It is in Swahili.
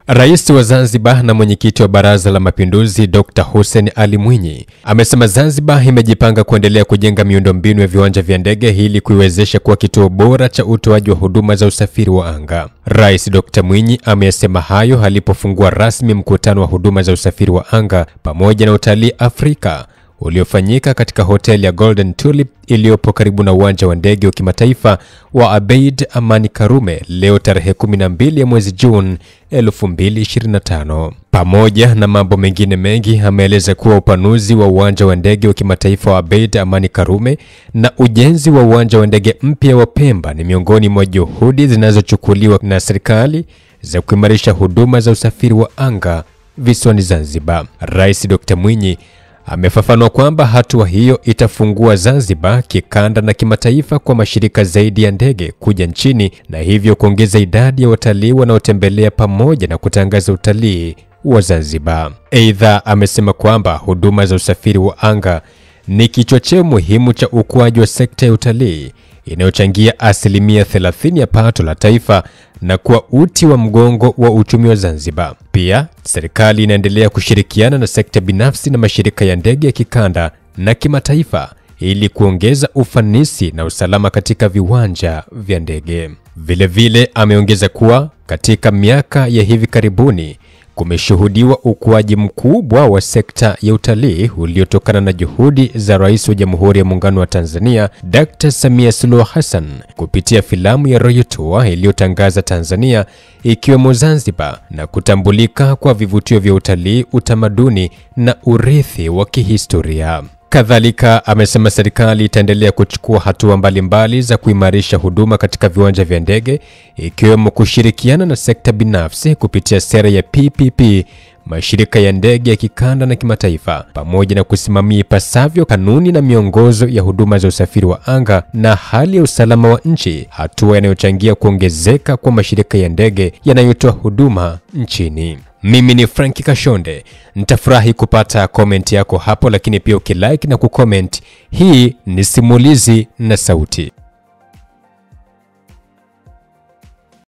Rais wa Zanzibar na mwenyekiti wa Baraza la Mapinduzi Dr. Hussein Ali Mwinyi amesema Zanzibar imejipanga kuendelea kujenga miundombinu ya viwanja vya ndege ili kuiwezesha kuwa kituo bora cha utoaji wa huduma za usafiri wa anga. Rais Dr. Mwinyi amesema hayo alipofungua rasmi mkutano wa huduma za usafiri wa anga pamoja na utalii Afrika uliofanyika katika hoteli ya Golden Tulip iliyopo karibu na uwanja wa ndege wa kimataifa wa Abeid Amani Karume leo tarehe 12 ya mwezi Juni 2025. Pamoja na mambo mengine mengi, ameeleza kuwa upanuzi wa uwanja wa ndege wa kimataifa wa Abeid Amani Karume na ujenzi wa uwanja wa ndege mpya wa Pemba ni miongoni mwa juhudi zinazochukuliwa na serikali za kuimarisha huduma za usafiri wa anga visiwani Zanzibar. Rais Dr. Mwinyi amefafanua kwamba hatua hiyo itafungua Zanzibar kikanda na kimataifa kwa mashirika zaidi ya ndege kuja nchini na hivyo kuongeza idadi ya watalii wanaotembelea pamoja na kutangaza utalii wa Zanzibar. Aidha, amesema kwamba huduma za usafiri wa anga ni kichocheo muhimu cha ukuaji wa sekta ya utalii inayochangia asilimia 30 ya pato la taifa na kuwa uti wa mgongo wa uchumi wa Zanzibar. Pia, serikali inaendelea kushirikiana na sekta binafsi na mashirika ya ndege ya kikanda na kimataifa ili kuongeza ufanisi na usalama katika viwanja vya ndege. Vilevile, ameongeza kuwa katika miaka ya hivi karibuni kumeshuhudiwa ukuaji mkubwa wa sekta ya utalii uliotokana na juhudi za Rais wa Jamhuri ya Muungano wa Tanzania Dr. Samia Suluhu Hassan kupitia filamu ya Royal Tour iliyotangaza Tanzania ikiwemo Zanzibar na kutambulika kwa vivutio vya utalii, utamaduni na urithi wa kihistoria. Kadhalika, amesema serikali itaendelea kuchukua hatua mbalimbali za kuimarisha huduma katika viwanja vya ndege ikiwemo kushirikiana na sekta binafsi kupitia sera ya PPP, mashirika ya ndege ya kikanda na kimataifa, pamoja na kusimamia ipasavyo kanuni na miongozo ya huduma za usafiri wa anga na hali ya usalama wa nchi, hatua inayochangia kuongezeka kwa mashirika ya ndege yanayotoa huduma nchini. Mimi ni Franki Kashonde. Nitafurahi kupata comment yako hapo, lakini pia ukilike na kucomment. Hii ni Simulizi na Sauti.